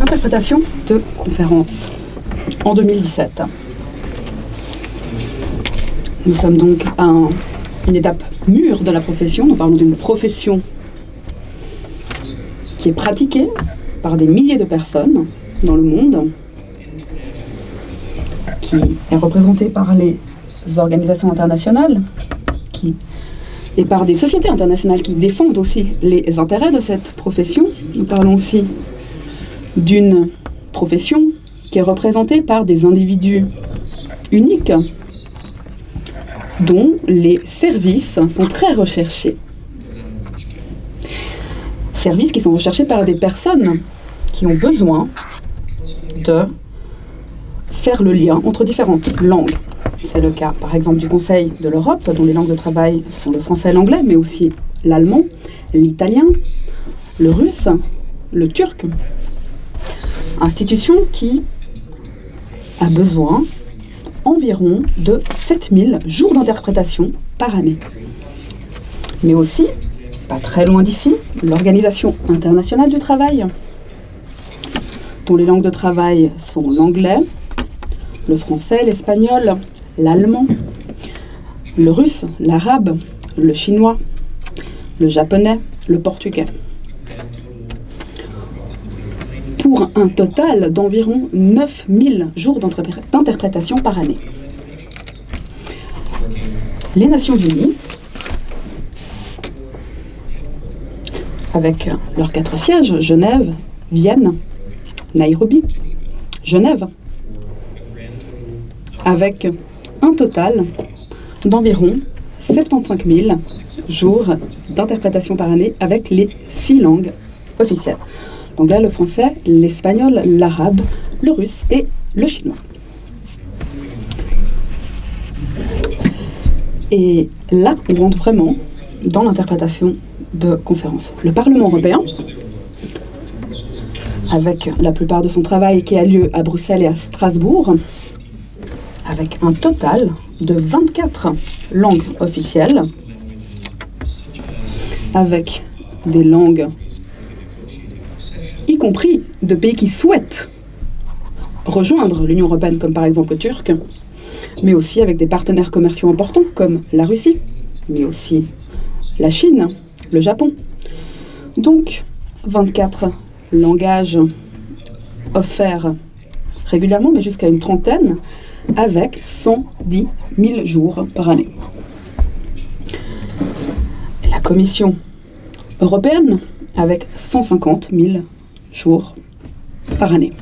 Interprétation de conférence en 2017. Nous sommes donc à une étape mûre de la profession. Nous parlons d'une profession qui est pratiquée par des milliers de personnes dans le monde, qui est représentée par les organisations internationales, et par des sociétés internationales qui défendent aussi les intérêts de cette profession. Nous parlons aussi d'une profession qui est représentée par des individus uniques dont les services sont très recherchés. Services qui sont recherchés par des personnes qui ont besoin de faire le lien entre différentes langues. C'est le cas, par exemple, du Conseil de l'Europe, dont les langues de travail sont le français et l'anglais, mais aussi l'allemand, l'italien, le russe, le turc. Institution qui a besoin environ de 7000 jours d'interprétation par année. Mais aussi, pas très loin d'ici, l'Organisation internationale du travail, dont les langues de travail sont l'anglais, le français, l'espagnol, l'allemand, le russe, l'arabe, le chinois, le japonais, le portugais. Pour un total d'environ 9000 jours d'interprétation par année. Les Nations Unies, avec leurs 4 sièges, Genève, Vienne, Nairobi, Genève, avec un total d'environ 75 000 jours d'interprétation par année avec les 6 langues officielles. L'anglais, le français, l'espagnol, l'arabe, le russe et le chinois. Et là, on rentre vraiment dans l'interprétation de conférences. Le Parlement européen, avec la plupart de son travail qui a lieu à Bruxelles et à Strasbourg, avec un total de 24 langues officielles, avec des langues y compris de pays qui souhaitent rejoindre l'Union européenne, comme par exemple le Turc, mais aussi avec des partenaires commerciaux importants comme la Russie, mais aussi la Chine, le Japon. Donc, 24 langages offerts régulièrement, mais jusqu'à une trentaine, avec 110 000 jours par année. La Commission européenne, avec 150 000 jours par année.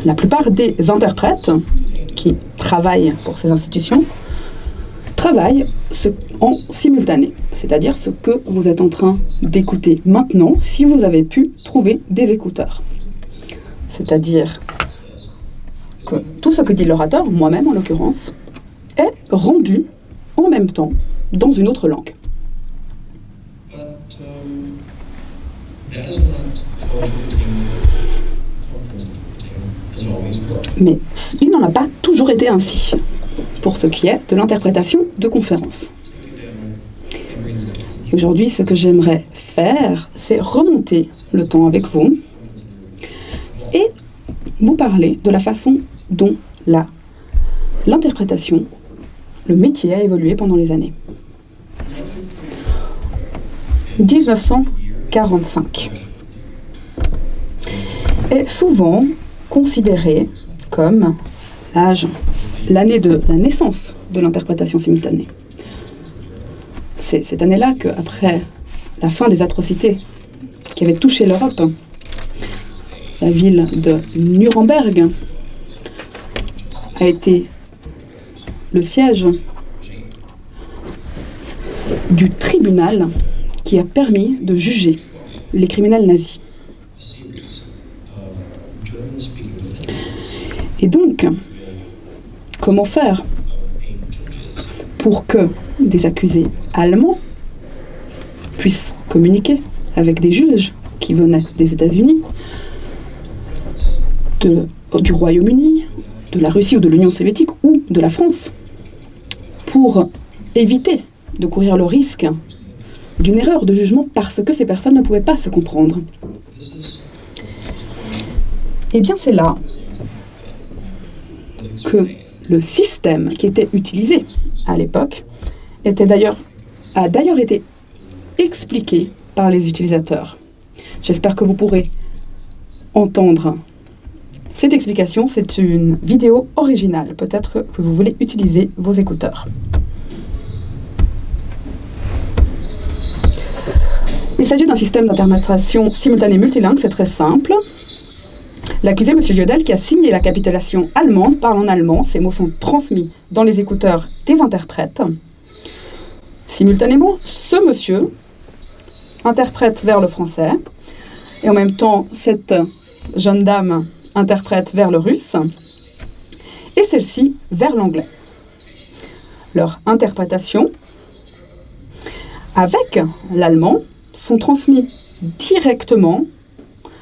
La plupart des interprètes qui travaillent pour ces institutions travaillent en simultané, c'est-à-dire ce que vous êtes en train d'écouter maintenant, si vous avez pu trouver des écouteurs. C'est-à-dire que tout ce que dit l'orateur, moi-même en l'occurrence, est rendu en même temps dans une autre langue. Mais il n'en a pas toujours été ainsi pour ce qui est de l'interprétation de conférences. Et aujourd'hui, ce que j'aimerais faire, c'est remonter le temps avec vous et vous parler de la façon dont l'interprétation, le métier a évolué pendant les années. 1945 est souvent considéré comme l'année de la naissance de l'interprétation simultanée. C'est cette année-là qu'après la fin des atrocités qui avaient touché l'Europe, la ville de Nuremberg a été le siège du tribunal qui a permis de juger les criminels nazis. Et donc, comment faire pour que des accusés allemands puissent communiquer avec des juges qui venaient des États-Unis, du Royaume-Uni, de la Russie ou de l'Union soviétique ou de la France, pour éviter de courir le risque d'une erreur de jugement parce que ces personnes ne pouvaient pas se comprendre. Eh bien, c'est là que le système qui était utilisé à l'époque a d'ailleurs été expliqué par les utilisateurs. J'espère que vous pourrez entendre cette explication. C'est une vidéo originale. Peut-être que vous voulez utiliser vos écouteurs. Il s'agit d'un système d'interprétation simultanée multilingue, c'est très simple. L'accusé, M. Gödel, qui a signé la capitulation allemande, parle en allemand. Ces mots sont transmis dans les écouteurs des interprètes. Simultanément, ce monsieur interprète vers le français, et en même temps, cette jeune dame interprète vers le russe, et celle-ci vers l'anglais. Leur interprétation avec l'allemand sont transmis directement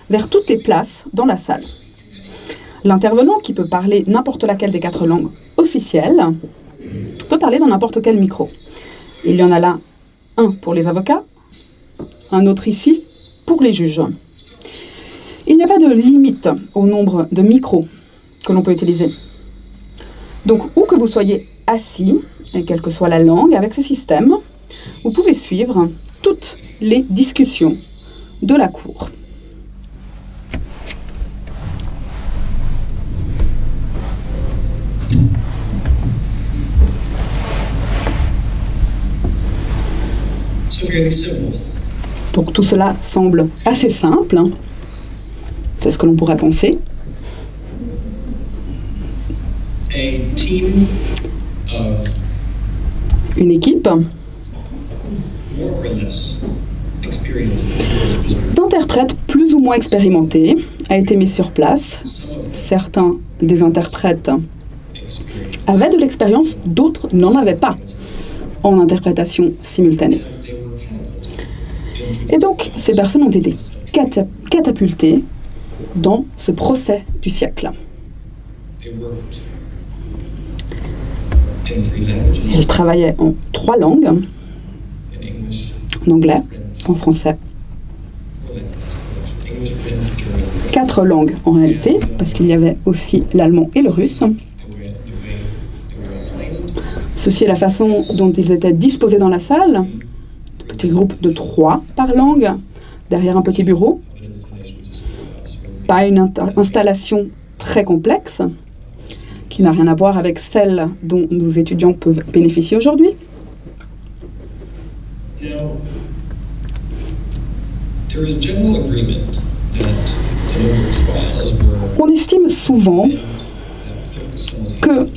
vers toutes les places dans la salle. L'intervenant, qui peut parler n'importe laquelle des 4 langues officielles, peut parler dans n'importe quel micro. Il y en a là un pour les avocats, un autre ici pour les juges. Il n'y a pas de limite au nombre de micros que l'on peut utiliser. Donc, où que vous soyez assis, et quelle que soit la langue, avec ce système, vous pouvez suivre toutes les discussions de la cour. Donc tout cela semble assez simple, hein. C'est ce que l'on pourrait penser. Une équipe d'interprètes plus ou moins expérimentés a été mise sur place. Certains des interprètes avaient de l'expérience, d'autres n'en avaient pas en interprétation simultanée. Et donc, ces personnes ont été catapultées dans ce procès du siècle. Elles travaillaient en 3 langues, en anglais, en français. 4 langues en réalité, parce qu'il y avait aussi l'allemand et le russe. Ceci est la façon dont ils étaient disposés dans la salle. Petit groupe de 3 par langue, derrière un petit bureau. Pas une installation très complexe, qui n'a rien à voir avec celle dont nos étudiants peuvent bénéficier aujourd'hui. On estime souvent que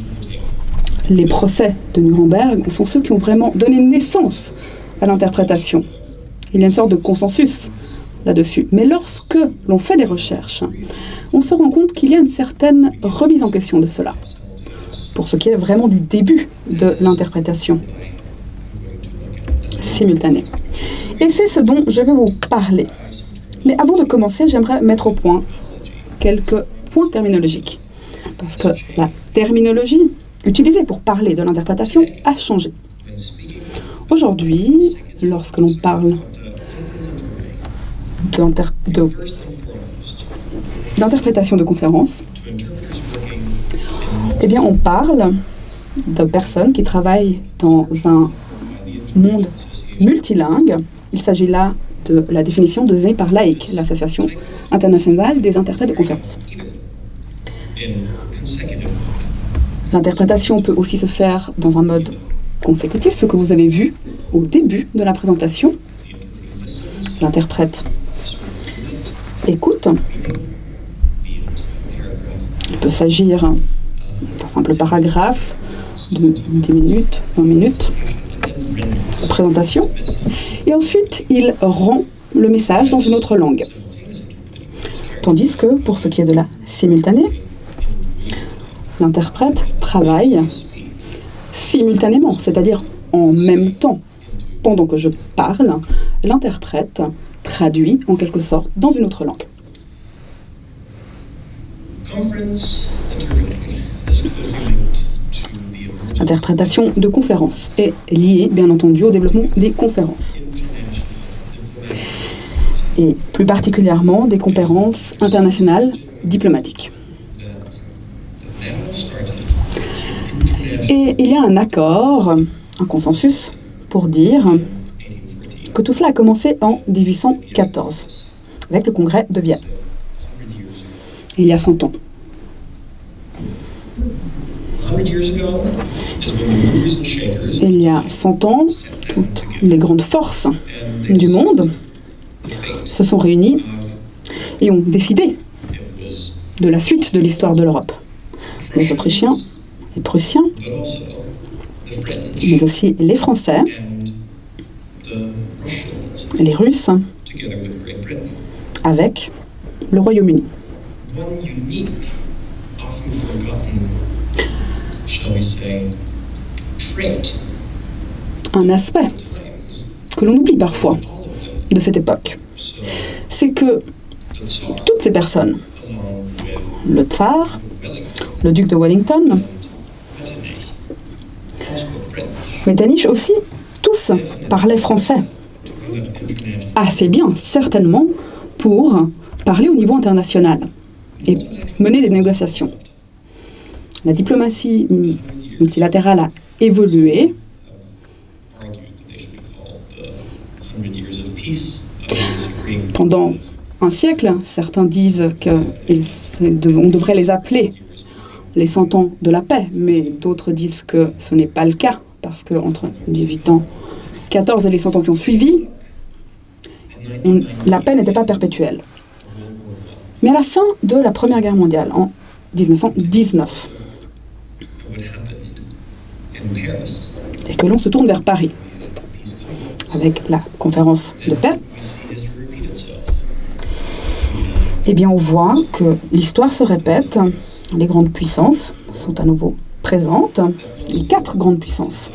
les procès de Nuremberg sont ceux qui ont vraiment donné naissance à l'interprétation. Il y a une sorte de consensus là-dessus. Mais lorsque l'on fait des recherches, on se rend compte qu'il y a une certaine remise en question de cela, pour ce qui est vraiment du début de l'interprétation simultanée. Et c'est ce dont je vais vous parler. Mais avant de commencer, j'aimerais mettre au point quelques points terminologiques. Parce que la terminologie utilisée pour parler de l'interprétation a changé. Aujourd'hui, lorsque l'on parle d'interprétation de conférence, eh bien, on parle de personnes qui travaillent dans un monde multilingue. Il s'agit là de la définition donnée par l'AIC, l'Association internationale des interprètes de conférences. L'interprétation peut aussi se faire dans un mode consécutif, ce que vous avez vu au début de la présentation. L'interprète écoute. Il peut s'agir d'un simple paragraphe de 10 minutes, 20 minutes de présentation. Et ensuite, il rend le message dans une autre langue. Tandis que, pour ce qui est de la simultanée, l'interprète travaille simultanément, c'est-à-dire en même temps. Pendant que je parle, l'interprète traduit en quelque sorte dans une autre langue. L'interprétation de conférences est liée, bien entendu, au développement des conférences. et plus particulièrement des conférences internationales diplomatiques. Et il y a un accord, un consensus, pour dire que tout cela a commencé en 1814, avec le congrès de Vienne, il y a 100 ans. Il y a 100 ans, toutes les grandes forces du monde se sont réunies et ont décidé de la suite de l'histoire de l'Europe. Les Autrichiens, les Prussiens, mais aussi les Français, les Russes, avec le Royaume-Uni. Un aspect que l'on oublie parfois de cette époque, c'est que toutes ces personnes, le tsar, le duc de Wellington, Metternich aussi, tous parlaient français. Assez bien, certainement, pour parler au niveau international et mener des négociations. La diplomatie multilatérale a évolué. Pendant un siècle, certains disent qu'on devrait les appeler les 100 ans de la paix, mais d'autres disent que ce n'est pas le cas, parce qu'entre 1814 et les 100 ans qui ont suivi, la paix n'était pas perpétuelle. Mais à la fin de la Première Guerre mondiale, en 1919, et que l'on se tourne vers Paris, avec la conférence de paix, eh bien on voit que l'histoire se répète, les grandes puissances sont à nouveau présentes, les 4 grandes puissances.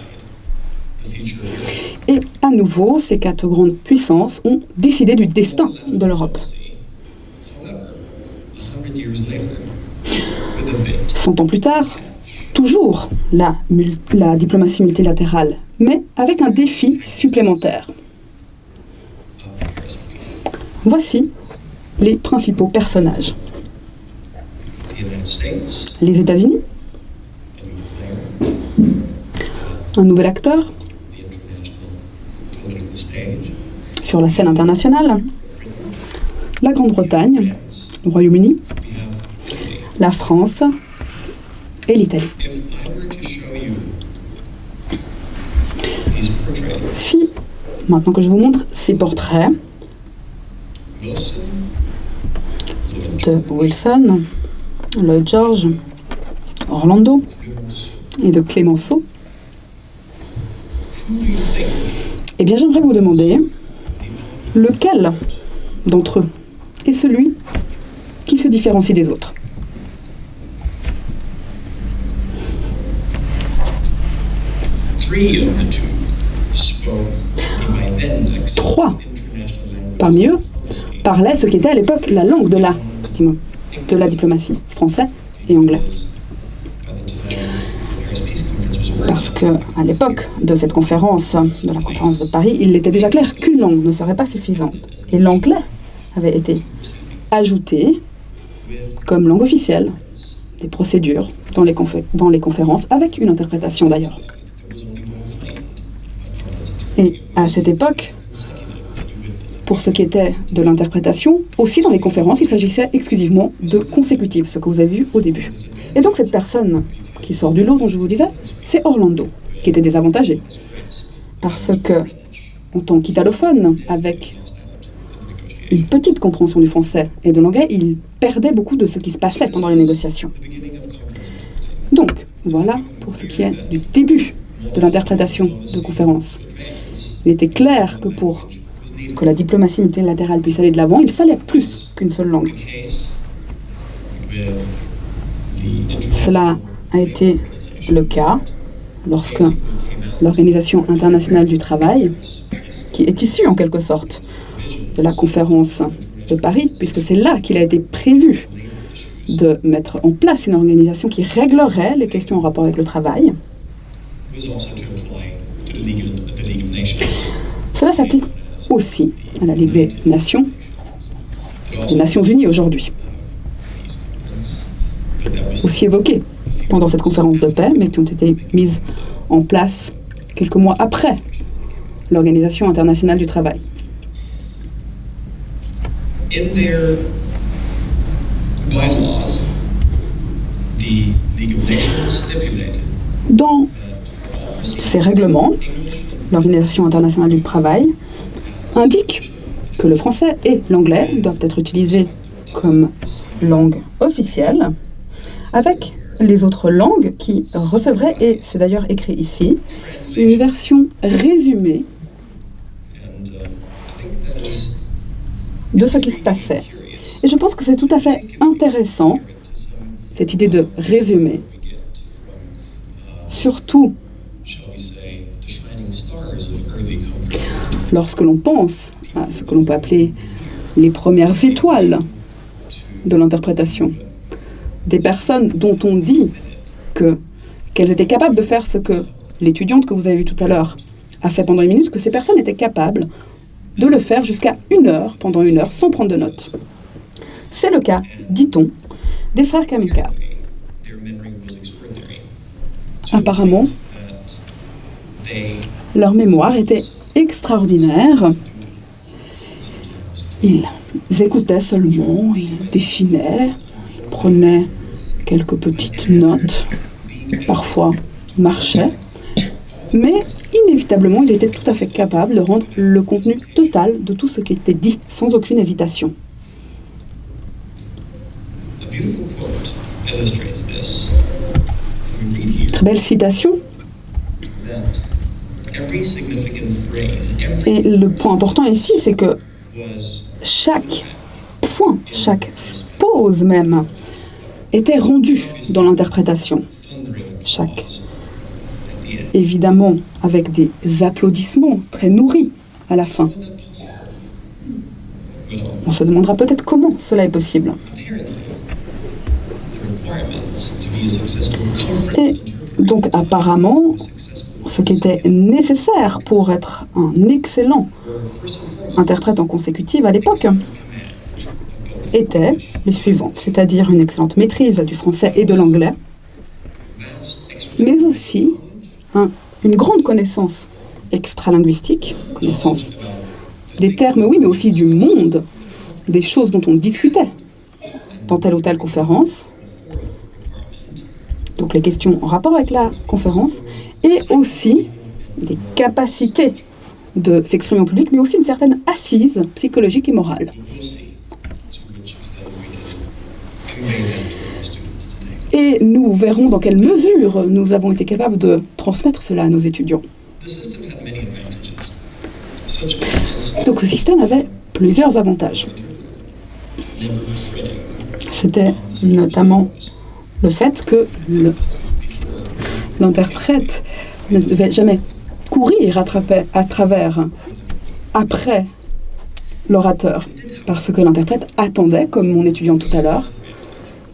Et à nouveau, ces 4 grandes puissances ont décidé du destin de l'Europe. 100 ans plus tard, toujours la diplomatie multilatérale, mais avec un défi supplémentaire. Voici les principaux personnages. Les États-Unis, un nouvel acteur sur la scène internationale, la Grande-Bretagne, le Royaume-Uni, la France et l'Italie. Si, maintenant que je vous montre ces portraits de Wilson, Lloyd George, Orlando et de Clemenceau, eh bien j'aimerais vous demander lequel d'entre eux est celui qui se différencie des autres. Trois parmi eux parlaient ce qui était à l'époque la langue de la diplomatie, français et anglais. Parce qu'à l'époque de cette conférence, de la conférence de Paris, il était déjà clair qu'une langue ne serait pas suffisante. Et l'anglais avait été ajouté comme langue officielle des procédures dans les conférences, avec une interprétation d'ailleurs. Et à cette époque, pour ce qui était de l'interprétation, aussi dans les conférences, il s'agissait exclusivement de consécutives, ce que vous avez vu au début. Et donc cette personne qui sort du lot dont je vous disais, c'est Orlando, qui était désavantagé. Parce que, en tant qu'italophone, avec une petite compréhension du français et de l'anglais, il perdait beaucoup de ce qui se passait pendant les négociations. Donc, voilà pour ce qui est du début de l'interprétation de conférence. Il était clair que pour que la diplomatie multilatérale puisse aller de l'avant, il fallait plus qu'une seule langue. Cela a été le cas lorsque l'Organisation internationale du travail, qui est issue en quelque sorte de la conférence de Paris, puisque c'est là qu'il a été prévu de mettre en place une organisation qui réglerait les questions en rapport avec le travail. Cela s'applique aussi à la Ligue des Nations, les Nations Unies aujourd'hui, aussi évoquées pendant cette conférence de paix, mais qui ont été mises en place quelques mois après l'Organisation internationale du travail. In their bylaws, the League of Nations stipulated Dans ces règlements, l'Organisation internationale du travail indique que le français et l'anglais doivent être utilisés comme langue officielle, avec les autres langues qui recevraient, et c'est d'ailleurs écrit ici, une version résumée de ce qui se passait. Et je pense que c'est tout à fait intéressant, cette idée de résumé, surtout lorsque l'on pense à ce que l'on peut appeler les premières étoiles de l'interprétation. Des personnes dont on dit qu'elles étaient capables de faire ce que l'étudiante que vous avez vue tout à l'heure a fait pendant 1 minute, que ces personnes étaient capables de le faire jusqu'à 1 heure, pendant 1 heure, sans prendre de notes. C'est le cas, dit-on, des frères Kaminker. Apparemment, leur mémoire était extraordinaire. Ils écoutaient seulement, ils dessinaient, prenaient quelques petites notes, parfois marchaient, mais inévitablement, ils étaient tout à fait capables de rendre le contenu total de tout ce qui était dit, sans aucune hésitation. Très belle citation. Et le point important ici, c'est que chaque point, chaque pause même, était rendu dans l'interprétation. Chaque, évidemment, avec des applaudissements très nourris à la fin. On se demandera peut-être comment cela est possible. Et donc, apparemment, ce qui était nécessaire pour être un excellent interprète en consécutive à l'époque était les suivantes, c'est-à-dire une excellente maîtrise du français et de l'anglais, mais aussi une grande connaissance extralinguistique, connaissance des termes, oui, mais aussi du monde, des choses dont on discutait dans telle ou telle conférence, donc les questions en rapport avec la conférence, et aussi des capacités de s'exprimer en public, mais aussi une certaine assise psychologique et morale. Et nous verrons dans quelle mesure nous avons été capables de transmettre cela à nos étudiants. Donc ce système avait plusieurs avantages. C'était notamment le fait que l'interprète ne devait jamais courir à travers, après l'orateur, parce que l'interprète attendait, comme mon étudiant tout à l'heure,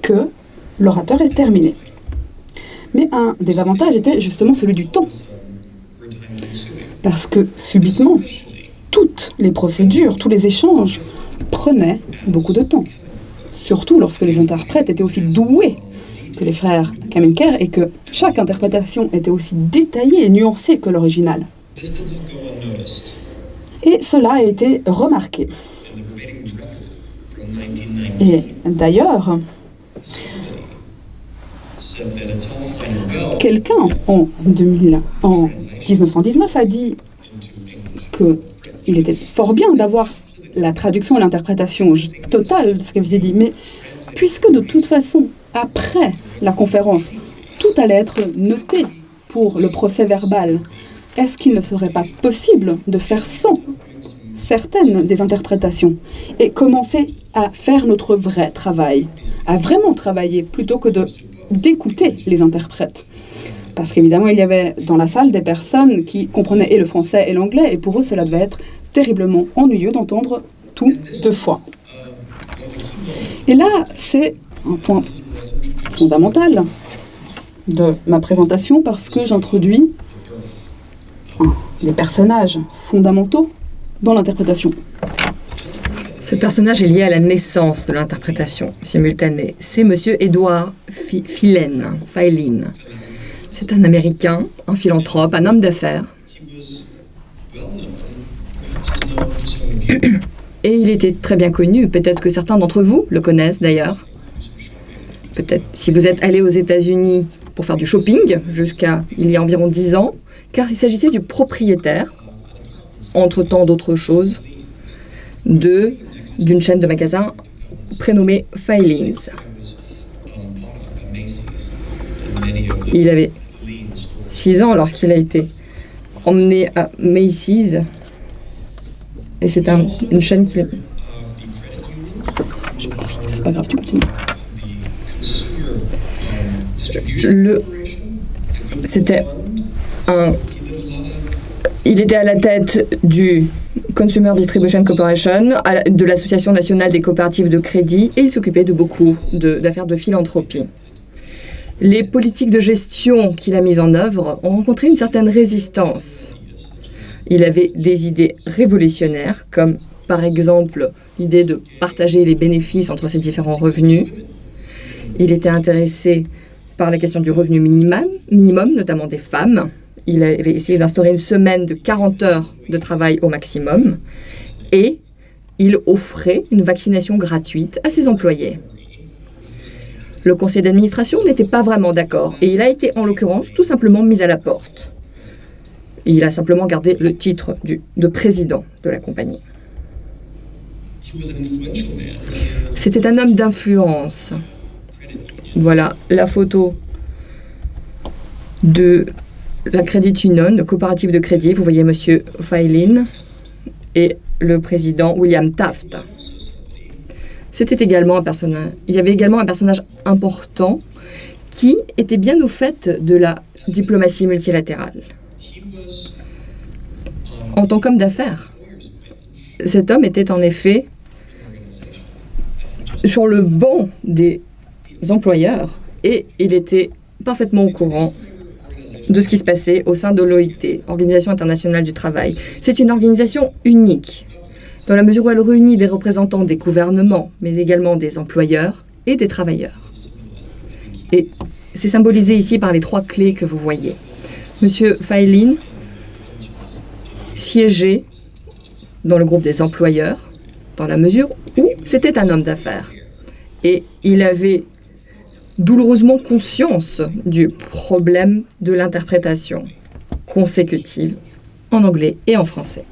que l'orateur est terminé. Mais un des avantages était justement celui du temps, parce que subitement, toutes les procédures, tous les échanges prenaient beaucoup de temps, surtout lorsque les interprètes étaient aussi doués que les frères Kaminker et que chaque interprétation était aussi détaillée et nuancée que l'original. Et cela a été remarqué. Et d'ailleurs, quelqu'un en 1919 a dit qu'il était fort bien d'avoir la traduction et l'interprétation totale de ce qu'elle avait dit, mais puisque de toute façon, après la conférence, tout allait être noté pour le procès verbal, est-ce qu'il ne serait pas possible de faire sans certaines des interprétations et commencer à faire notre vrai travail, à vraiment travailler plutôt que d'écouter les interprètes? Parce qu'évidemment, il y avait dans la salle des personnes qui comprenaient et le français et l'anglais, et pour eux, cela devait être terriblement ennuyeux d'entendre tout 2 fois. Et là, c'est un point fondamental de ma présentation parce que j'introduis des personnages fondamentaux dans l'interprétation. Ce personnage est lié à la naissance de l'interprétation simultanée. C'est Monsieur Edward Filene. C'est un Américain, un philanthrope, un homme d'affaires. Et il était très bien connu. Peut-être que certains d'entre vous le connaissent d'ailleurs. Peut-être si vous êtes allé aux États-Unis pour faire du shopping jusqu'à il y a environ 10 ans, car il s'agissait du propriétaire, entre tant d'autres choses, d'une chaîne de magasins prénommée Filene's. Il avait 6 ans lorsqu'il a été emmené à Macy's. Et c'est une chaîne qui... C'est pas grave, tu continues. Il était à la tête du Consumer Distribution Corporation, de l'Association nationale des coopératives de crédit, et il s'occupait de beaucoup d'affaires de philanthropie. Les politiques de gestion qu'il a mises en œuvre ont rencontré une certaine résistance. Il avait des idées révolutionnaires, comme par exemple l'idée de partager les bénéfices entre ses différents revenus. Il était intéressé par la question du revenu minimum, notamment des femmes. Il avait essayé d'instaurer une semaine de 40 heures de travail au maximum. Et il offrait une vaccination gratuite à ses employés. Le conseil d'administration n'était pas vraiment d'accord et il a été, en l'occurrence, tout simplement mis à la porte. Il a simplement gardé le titre de président de la compagnie. C'était un homme d'influence. Voilà la photo de la Credit Union, le coopérative de crédit. Vous voyez Monsieur Filene et le président William Taft. C'était également un personnage. Il y avait également un personnage important qui était bien au fait de la diplomatie multilatérale. En tant qu'homme d'affaires, cet homme était en effet sur le banc des employeurs et il était parfaitement au courant de ce qui se passait au sein de l'OIT, Organisation internationale du travail. C'est une organisation unique, dans la mesure où elle réunit des représentants des gouvernements, mais également des employeurs et des travailleurs. Et c'est symbolisé ici par les 3 clés que vous voyez. Monsieur Filene siégeait dans le groupe des employeurs, dans la mesure où c'était un homme d'affaires. Et il avait douloureusement conscience du problème de l'interprétation consécutive en anglais et en français.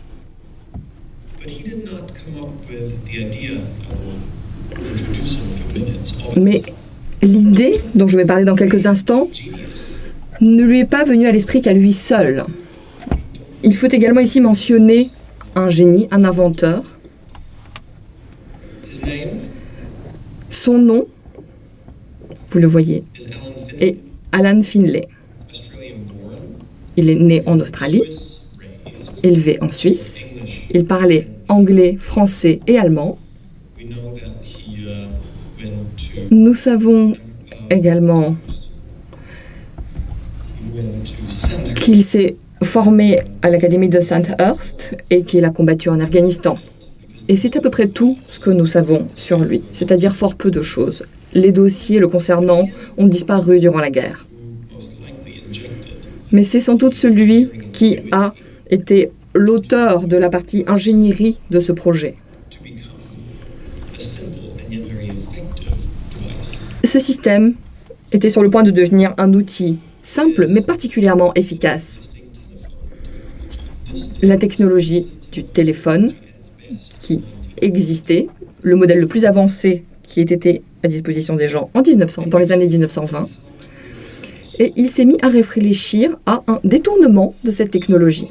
Mais l'idée dont je vais parler dans quelques instants ne lui est pas venue à l'esprit qu'à lui seul. Il faut également ici mentionner un génie, un inventeur. Son nom, vous le voyez, est Alan Finlay. Il est né en Australie, élevé en Suisse. Il parlait anglais, français et allemand. Nous savons également qu'il s'est formé à l'Académie de Sandhurst et qu'il a combattu en Afghanistan. Et c'est à peu près tout ce que nous savons sur lui, c'est-à-dire fort peu de choses. Les dossiers le concernant ont disparu durant la guerre. Mais c'est sans doute celui qui a été l'auteur de la partie ingénierie de ce projet. Ce système était sur le point de devenir un outil simple mais particulièrement efficace. La technologie du téléphone qui existait, le modèle le plus avancé qui était à disposition des gens dans les années 1920, et il s'est mis à réfléchir à un détournement de cette technologie.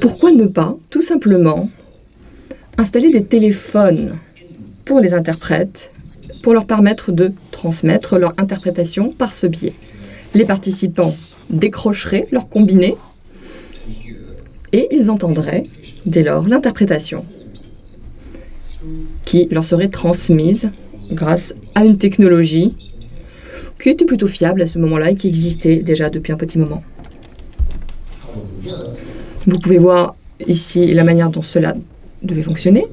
Pourquoi ne pas, tout simplement, installer des téléphones pour les interprètes, pour leur permettre de transmettre leur interprétation par ce biais. Les participants décrocheraient leur combiné et ils entendraient, dès lors, l'interprétation qui leur serait transmise grâce à une technologie qui était plutôt fiable à ce moment-là et qui existait déjà depuis un petit moment. Vous pouvez voir ici la manière dont cela devait fonctionner.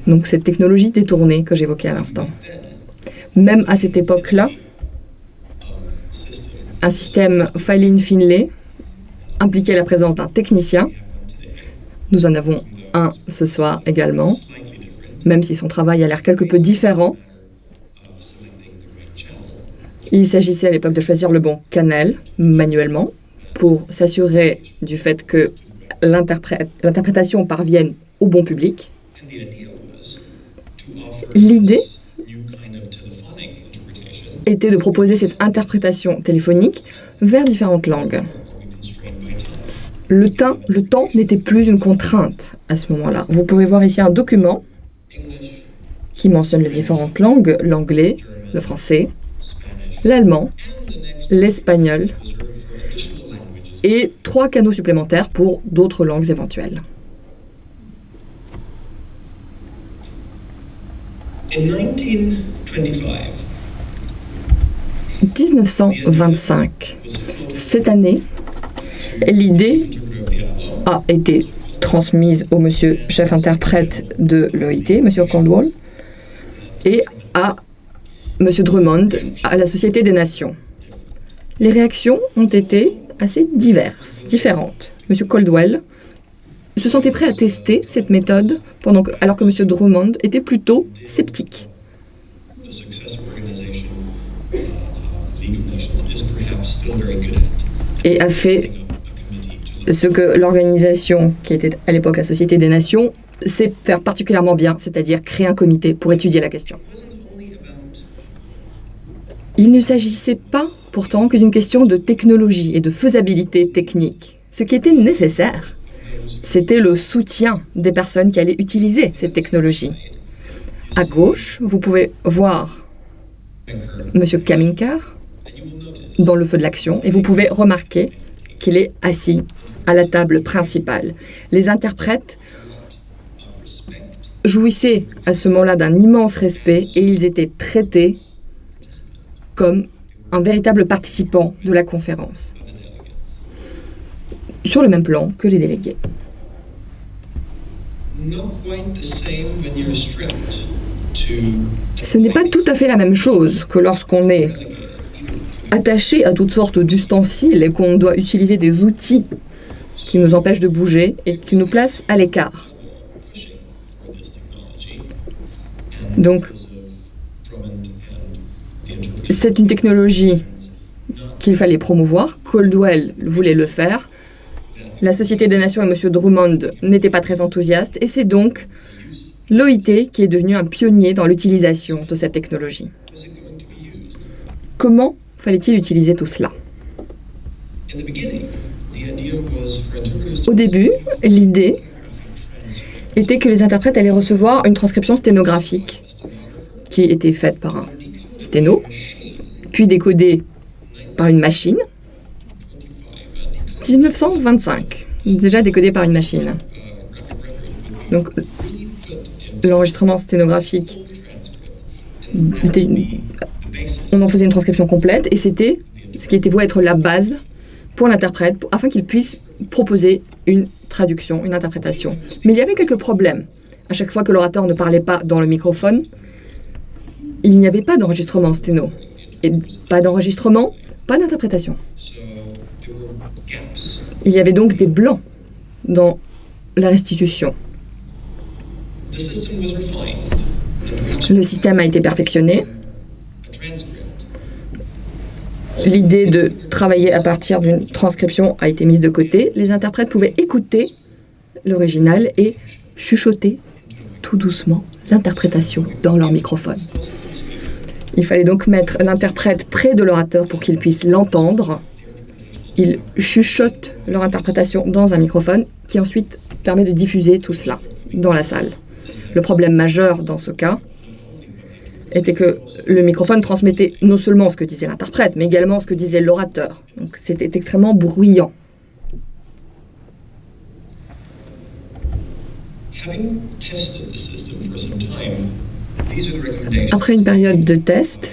Donc cette technologie détournée que j'évoquais à l'instant. Même à cette époque-là, un système Filene-Finlay impliquait la présence d'un technicien. Nous en avons un ce soir également, même si son travail a l'air quelque peu différent. Il s'agissait à l'époque de choisir le bon canal manuellement pour s'assurer du fait que l'interprétation parvienne au bon public. L'idée était de proposer cette interprétation téléphonique vers différentes langues. Le temps n'était plus une contrainte à ce moment-là. Vous pouvez voir ici un document qui mentionne les différentes langues, l'anglais, le français, l'allemand, l'espagnol et 3 canaux supplémentaires pour d'autres langues éventuelles. In 1925. Cette année, l'idée a été transmise au monsieur chef interprète de l'OIT, monsieur Caldwell, et à monsieur Drummond, à la Société des Nations. Les réactions ont été assez différentes. Monsieur Caldwell se sentait prêt à tester cette méthode alors que monsieur Drummond était plutôt sceptique. Et a fait ce que l'organisation, qui était à l'époque la Société des Nations, sait faire particulièrement bien, c'est-à-dire créer un comité pour étudier la question. Il ne s'agissait pas pourtant que d'une question de technologie et de faisabilité technique. Ce qui était nécessaire, c'était le soutien des personnes qui allaient utiliser cette technologie. À gauche, vous pouvez voir M. Kaminker dans le feu de l'action et vous pouvez remarquer qu'il est assis à la table principale. Les interprètes jouissaient à ce moment-là d'un immense respect et ils étaient traités comme un véritable participant de la conférence, sur le même plan que les délégués. Ce n'est pas tout à fait la même chose que lorsqu'on est attaché à toutes sortes d'ustensiles et qu'on doit utiliser des outils qui nous empêchent de bouger et qui nous placent à l'écart. Donc, c'est une technologie qu'il fallait promouvoir. Caldwell voulait le faire. La Société des Nations et M. Drummond n'étaient pas très enthousiastes et c'est donc l'OIT qui est devenu un pionnier dans l'utilisation de cette technologie. Comment fallait-il utiliser tout cela? Au début, l'idée était que les interprètes allaient recevoir une transcription sténographique qui était faite par un sténo, puis décodée par une machine. 1925, déjà décodée par une machine. Donc, l'enregistrement sténographique, on en faisait une transcription complète et c'était ce qui était voué être la base pour l'interprète afin qu'il puisse proposer une traduction, une interprétation. Mais il y avait quelques problèmes. À chaque fois que l'orateur ne parlait pas dans le microphone, il n'y avait pas d'enregistrement sténo. Et pas d'enregistrement, pas d'interprétation. Il y avait donc des blancs dans la restitution. Le système a été perfectionné. L'idée de travailler à partir d'une transcription a été mise de côté. Les interprètes pouvaient écouter l'original et chuchoter tout doucement l'interprétation dans leur microphone. Il fallait donc mettre l'interprète près de l'orateur pour qu'il puisse l'entendre. Ils chuchotent leur interprétation dans un microphone qui ensuite permet de diffuser tout cela dans la salle. Le problème majeur dans ce cas était que le microphone transmettait non seulement ce que disait l'interprète, mais également ce que disait l'orateur. Donc c'était extrêmement bruyant. Après une période de test,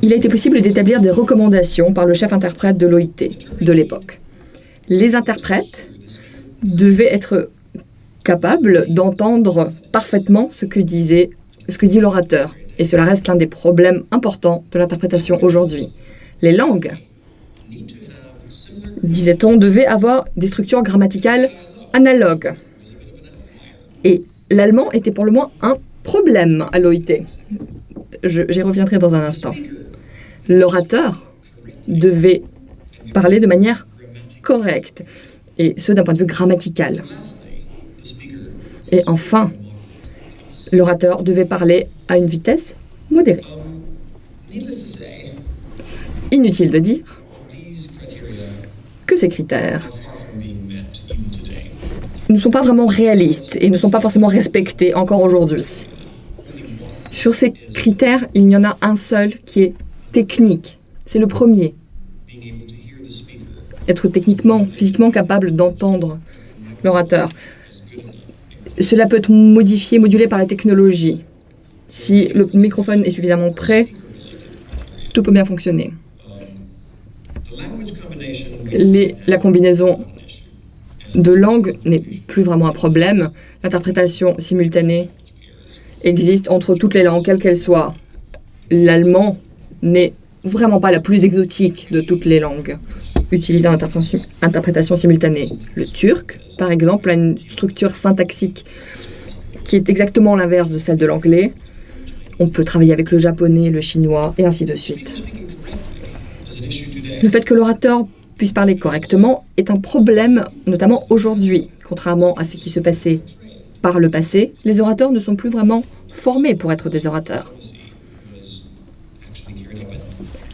il a été possible d'établir des recommandations par le chef interprète de l'OIT de l'époque. Les interprètes devaient être capable d'entendre parfaitement ce que dit l'orateur. Et cela reste l'un des problèmes importants de l'interprétation aujourd'hui. Les langues, disait-on, devaient avoir des structures grammaticales analogues. Et l'allemand était pour le moins un problème à l'OIT. J'y reviendrai dans un instant. L'orateur devait parler de manière correcte, et ce d'un point de vue grammatical. Et enfin, l'orateur devait parler à une vitesse modérée. Inutile de dire que ces critères ne sont pas vraiment réalistes et ne sont pas forcément respectés encore aujourd'hui. Sur ces critères, il n'y en a un seul qui est technique. C'est le premier. Être techniquement, physiquement capable d'entendre l'orateur. Cela peut être modifié, modulé par la technologie. Si le microphone est suffisamment près, tout peut bien fonctionner. La combinaison de langues n'est plus vraiment un problème. L'interprétation simultanée existe entre toutes les langues, quelles qu'elles soient. L'allemand n'est vraiment pas la plus exotique de toutes les langues utilisant interprétation simultanée. Le turc, par exemple, a une structure syntaxique qui est exactement l'inverse de celle de l'anglais. On peut travailler avec le japonais, le chinois, et ainsi de suite. Le fait que l'orateur puisse parler correctement est un problème, notamment aujourd'hui. Contrairement à ce qui se passait par le passé, les orateurs ne sont plus vraiment formés pour être des orateurs.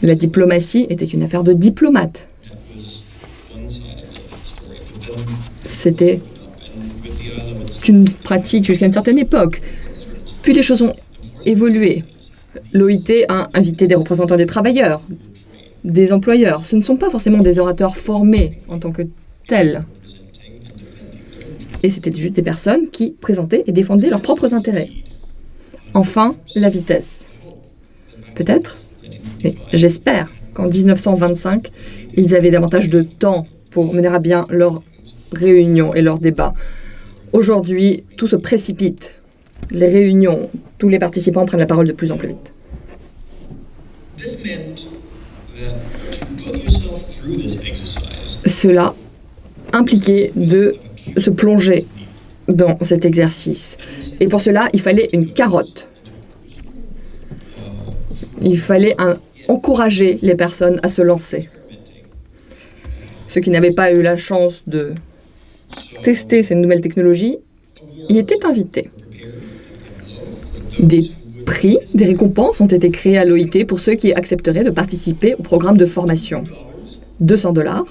La diplomatie était une affaire de diplomates. C'était une pratique jusqu'à une certaine époque. Puis les choses ont évolué. L'OIT a invité des représentants des travailleurs, des employeurs. Ce ne sont pas forcément des orateurs formés en tant que tels. Et c'était juste des personnes qui présentaient et défendaient leurs propres intérêts. Enfin, la vitesse. Peut-être, mais j'espère qu'en 1925, ils avaient davantage de temps pour mener à bien leurs réunions et leurs débats. Aujourd'hui, tout se précipite. Les réunions, tous les participants prennent la parole de plus en plus vite. Cela impliquait de se plonger dans cet exercice. Et pour cela, il fallait une carotte. Il fallait encourager les personnes à se lancer. Ceux qui n'avaient pas eu la chance de tester ces nouvelles technologies y étaient invités. Des prix, des récompenses ont été créées à l'OIT pour ceux qui accepteraient de participer au programme de formation. $200,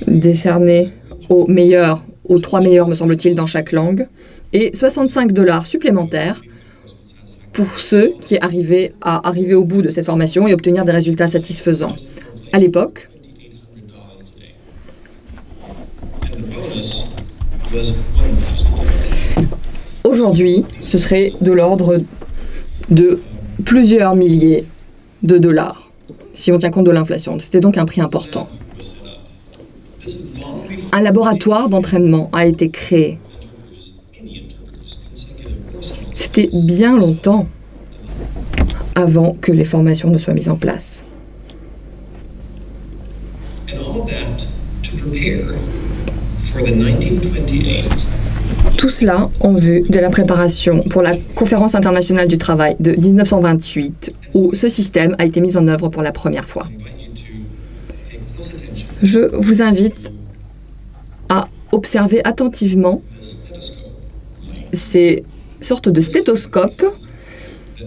décernés aux meilleurs, aux 3 meilleurs, me semble-t-il, dans chaque langue, et $65 supplémentaires pour ceux qui arrivaient à arriver au bout de cette formation et obtenir des résultats satisfaisants. À l'époque, aujourd'hui, ce serait de l'ordre de plusieurs milliers de dollars, si on tient compte de l'inflation. C'était donc un prix important. Un laboratoire d'entraînement a été créé. C'était bien longtemps avant que les formations ne soient mises en place. Tout cela en vue de la préparation pour la Conférence internationale du travail de 1928, où ce système a été mis en œuvre pour la première fois. Je vous invite à observer attentivement ces sortes de stéthoscopes,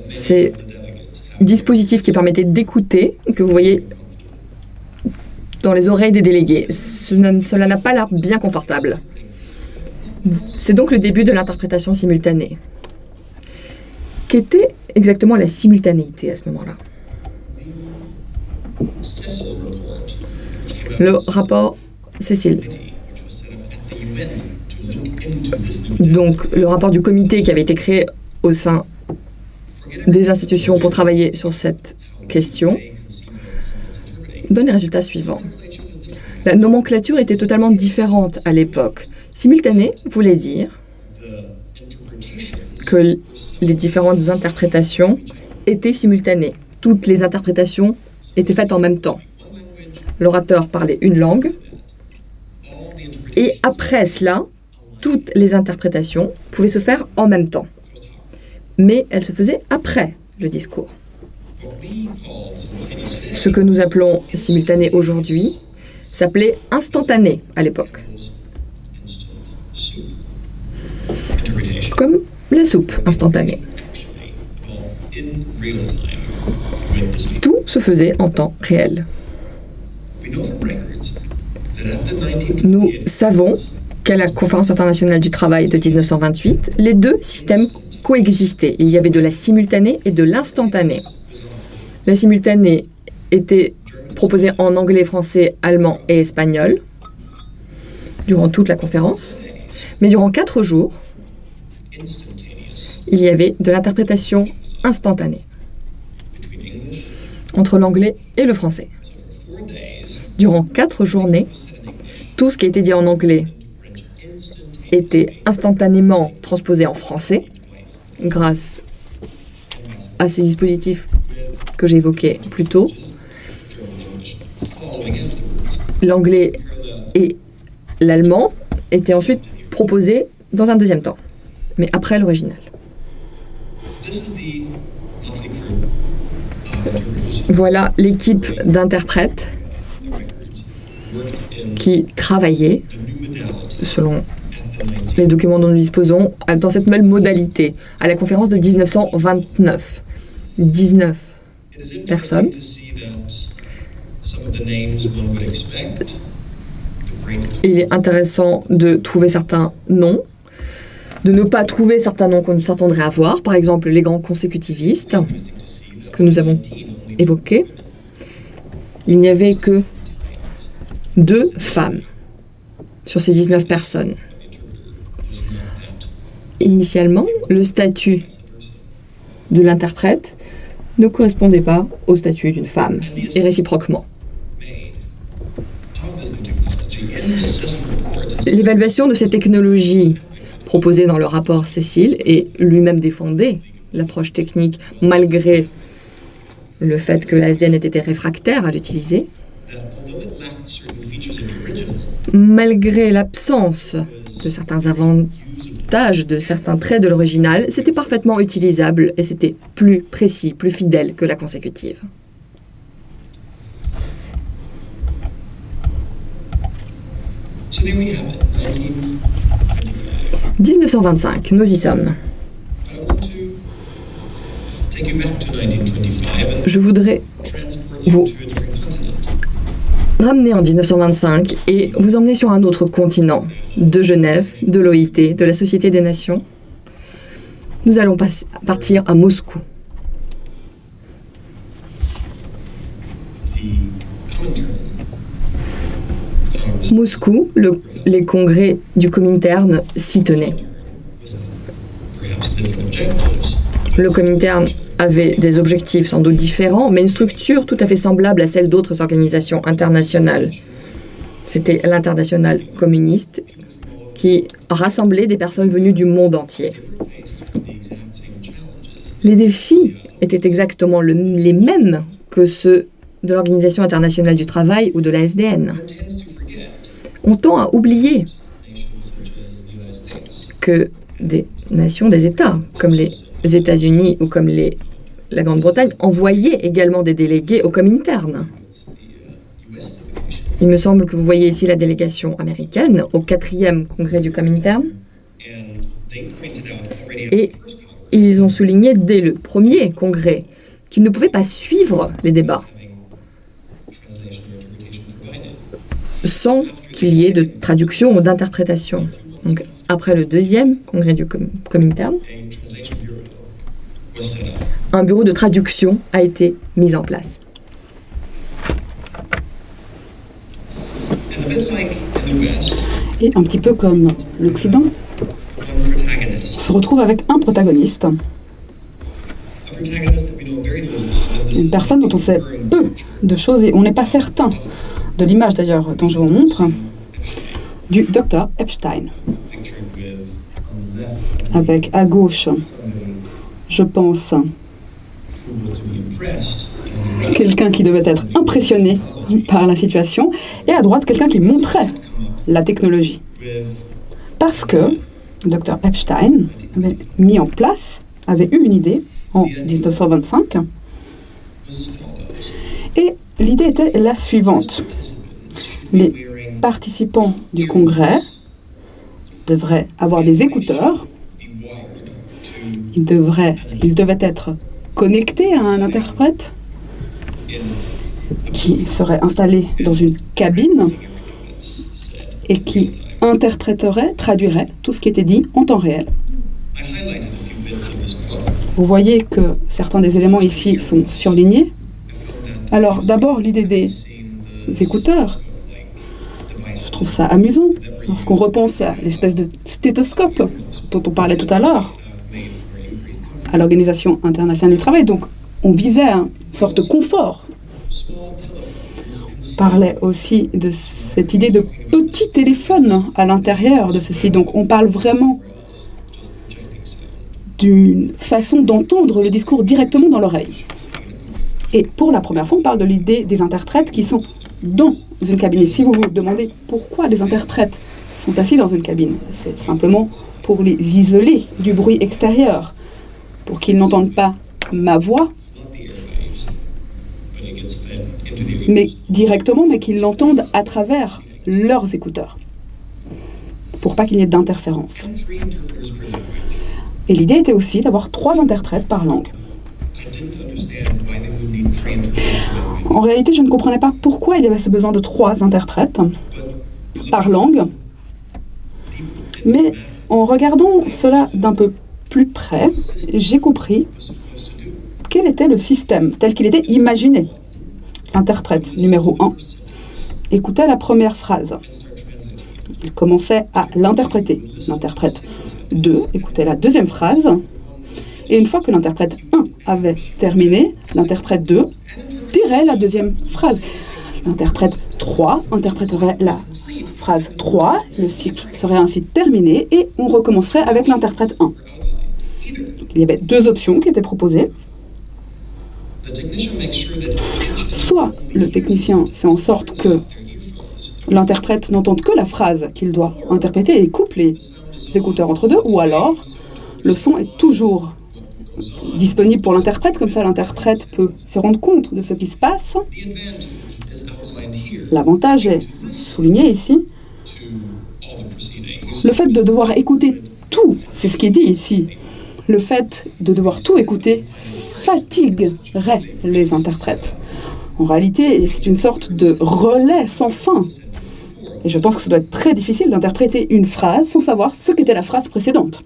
ces dispositifs qui permettaient d'écouter, que vous voyez dans les oreilles des délégués. Cela n'a pas l'air bien confortable. C'est donc le début de l'interprétation simultanée. Qu'était exactement la simultanéité à ce moment-là? Le rapport Cecil. Donc, le rapport du comité qui avait été créé au sein des institutions pour travailler sur cette question donne les résultats suivants. La nomenclature était totalement différente à l'époque. Simultané voulait dire que les différentes interprétations étaient simultanées. Toutes les interprétations étaient faites en même temps. L'orateur parlait une langue, et après cela, toutes les interprétations pouvaient se faire en même temps. Mais elles se faisaient après le discours. Ce que nous appelons simultané aujourd'hui s'appelait instantané à l'époque. Comme la soupe instantanée. Tout se faisait en temps réel. Nous savons qu'à la Conférence internationale du travail de 1928, les deux systèmes coexistaient. Il y avait de la simultanée et de l'instantanée. La simultanée était proposée en anglais, français, allemand et espagnol durant toute la conférence. Mais durant 4 jours, il y avait de l'interprétation instantanée entre l'anglais et le français. Durant 4 journées, tout ce qui a été dit en anglais était instantanément transposé en français grâce à ces dispositifs que j'ai évoqués plus tôt. L'anglais et l'allemand étaient ensuite proposés dans un deuxième temps, mais après l'original. Voilà l'équipe d'interprètes qui travaillait, selon les documents dont nous disposons, dans cette nouvelle modalité, à la conférence de 1929. 19 personnes. Il est intéressant de trouver certains noms, de ne pas trouver certains noms qu'on s'attendrait à voir, par exemple les grands consécutivistes que nous avons évoqués. Il n'y avait que 2 femmes sur ces 19 personnes. Initialement, le statut de l'interprète ne correspondait pas au statut d'une femme, et réciproquement. L'évaluation de ces technologies proposées dans le rapport Cécile, et lui-même défendait l'approche technique malgré le fait que la SDN ait été réfractaire à l'utiliser, malgré l'absence de certains avantages, de certains traits de l'original, c'était parfaitement utilisable et c'était plus précis, plus fidèle que la consécutive. So there we have it, 1925, nous y sommes. I want to take you back to 1925 and Je voudrais transport you vous to a different continent. ramener en 1925 et vous emmener sur un autre continent, de Genève, de l'OIT, de la Société des Nations. Nous allons partir à Moscou. The Comintern Congress Moscou, les congrès du Comintern s'y tenaient. perhaps different objectives. Le Comintern avait des objectifs sans doute différents, mais une structure tout à fait semblable à celle d'autres organisations internationales. C'était l'Internationale communiste qui rassemblait des personnes venues du monde entier. The exact same challenges. Les défis étaient exactement les mêmes que ceux de l'Organisation internationale du travail ou de la SDN. One tends to forget On tend à oublier nations such as the United States que des nations, des États, comme les États-Unis ou comme la Grande-Bretagne, envoyaient également des délégués au Comintern. US delegation, Il me semble que vous voyez ici la délégation américaine au 4e congrès du Comintern. and they pointed out already after Et the first Congress ils ont souligné dès le premier congrès qu'ils ne pouvaient pas suivre les débats having translation or interpretation provided. sans qu'il y ait de traduction ou d'interprétation. Donc, après le 2e congrès du Comintern, A translation bureau was set up. un bureau de traduction a été mis en place. And a bit like in the West, Et un petit peu comme l'Occident, one protagonist. se retrouve avec un protagoniste, A protagonist that we know very little about. This une is personne dont on sait peu de choses et on n'est pas certain de l'image d'ailleurs dont je vous montre, du docteur Epstein. Avec à gauche, je pense, quelqu'un qui devait être impressionné par la situation, et à droite, quelqu'un qui montrait la technologie. Parce que Dr. Epstein avait mis en place, avait eu une idée en 1925, et l'idée était la suivante. Les participants du congrès devraient avoir des écouteurs, ils devaient être connectés à un interprète qui serait installé dans une cabine et qui interpréterait, traduirait tout ce qui était dit en temps réel. Vous voyez que certains des éléments ici sont surlignés. Alors, d'abord, l'idée des écouteurs. Je trouve ça amusant lorsqu'on repense à l'espèce de stéthoscope dont on parlait tout à l'heure à l'Organisation internationale du travail. Donc, on visait une sorte de confort. On parlait aussi de cette idée de petit téléphone à l'intérieur de ceci. Donc, on parle vraiment d'une façon d'entendre le discours directement dans l'oreille. Et pour la première fois, on parle de l'idée des interprètes qui sont dans une cabine. Et si vous vous demandez pourquoi des interprètes sont assis dans une cabine, c'est simplement pour les isoler du bruit extérieur, pour qu'ils n'entendent pas ma voix, mais directement, mais qu'ils l'entendent à travers leurs écouteurs, pour pas qu'il n'y ait d'interférence. Et l'idée était aussi d'avoir 3 interprètes par langue. En réalité, je ne comprenais pas pourquoi il y avait ce besoin de 3 interprètes par langue, mais en regardant cela d'un peu plus près, j'ai compris quel était le système tel qu'il était imaginé. L'interprète numéro 1 écoutait la première phrase. Il commençait à l'interpréter. L'interprète 2 écoutait la deuxième phrase. Et une fois que l'interprète 1 avait terminé, l'interprète 2 dirait la deuxième phrase. L'interprète 3 interpréterait la phrase 3, le cycle serait ainsi terminé et on recommencerait avec l'interprète 1. Il y avait 2 options qui étaient proposées. Soit le technicien fait en sorte que l'interprète n'entende que la phrase qu'il doit interpréter et coupe les écouteurs entre deux, ou alors le son est toujours disponible pour l'interprète, comme ça l'interprète peut se rendre compte de ce qui se passe. L'avantage est souligné ici. Le fait de devoir écouter tout, c'est ce qui est dit ici, le fait de devoir tout écouter fatiguerait les interprètes. En réalité, c'est une sorte de relais sans fin. Et je pense que ça doit être très difficile d'interpréter une phrase sans savoir ce qu'était la phrase précédente.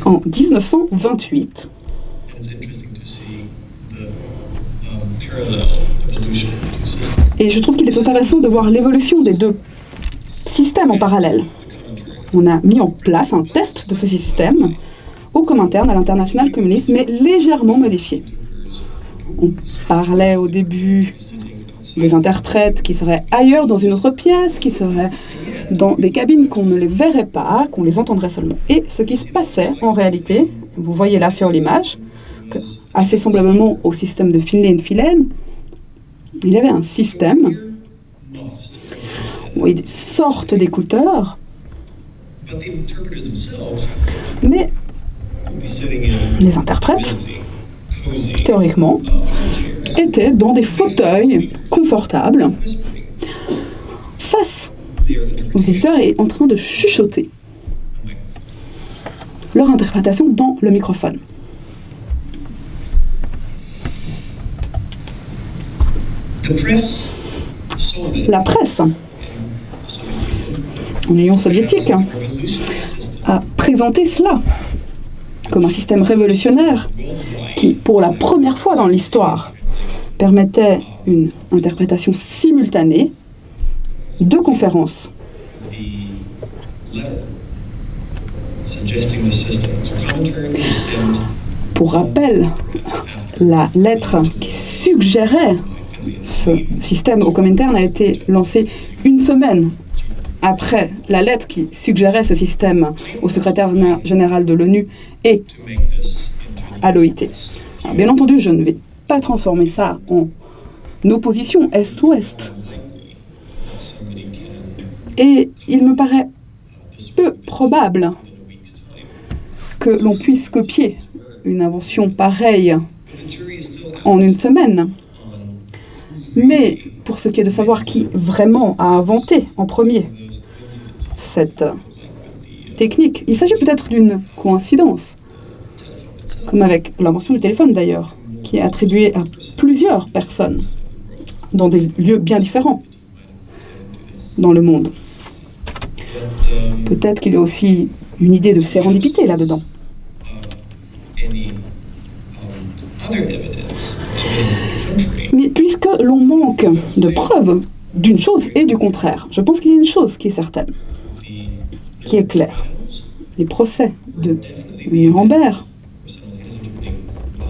En 1928, et je trouve qu'il est intéressant de voir l'évolution des 2 systèmes en parallèle. On a mis en place un test de ce système au Comintern à l'international communiste, mais légèrement modifié. On parlait au début des interprètes qui seraient ailleurs dans une autre pièce, qui seraient dans des cabines qu'on ne les verrait pas, qu'on les entendrait seulement. Et ce qui se passait en réalité, vous voyez là sur l'image, que, assez semblablement au système de Finlay & Phelan, il y avait un système où des sortes d'écouteurs, mais les interprètes, théoriquement, étaient dans des fauteuils confortables face aux éditeurs et en train de chuchoter leur interprétation dans le microphone. La presse, en Union soviétique, a présenté cela comme un système révolutionnaire qui, pour la première fois dans l'histoire, permettait une interprétation simultanée de conférences. Pour rappel, la lettre qui suggérait ce système au Comintern a été lancée une semaine après la lettre qui suggérait ce système au secrétaire général de l'ONU et à l'OIT. Bien entendu, je ne vais pas transformer ça en opposition Est-Ouest. Et il me paraît peu probable que l'on puisse copier une invention pareille en une semaine. Mais pour ce qui est de savoir qui vraiment a inventé en premier cette technique, il s'agit peut-être d'une coïncidence, comme avec l'invention du téléphone d'ailleurs, qui est attribuée à plusieurs personnes dans des lieux bien différents dans le monde. Peut-être qu'il y a aussi une idée de sérendipité là-dedans. Mais puisque l'on manque de preuves d'une chose et du contraire, je pense qu'il y a une chose qui est certaine, qui est claire. Les procès de Nuremberg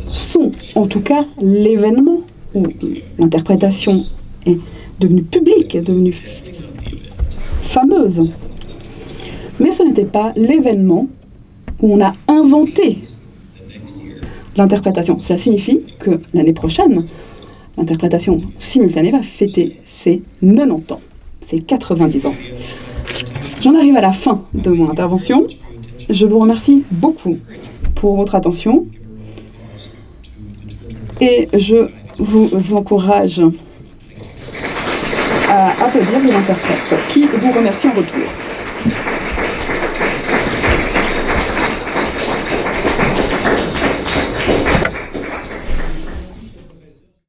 sont en tout cas l'événement où l'interprétation est devenue publique, est devenue fameuse. Mais ce n'était pas l'événement où on a inventé l'interprétation. Cela signifie que l'année prochaine, l'interprétation simultanée va fêter ses 90 ans, ses 90 ans. J'en arrive à la fin de mon intervention. Je vous remercie beaucoup pour votre attention et je vous encourage à applaudir les interprètes qui vous remercient en retour.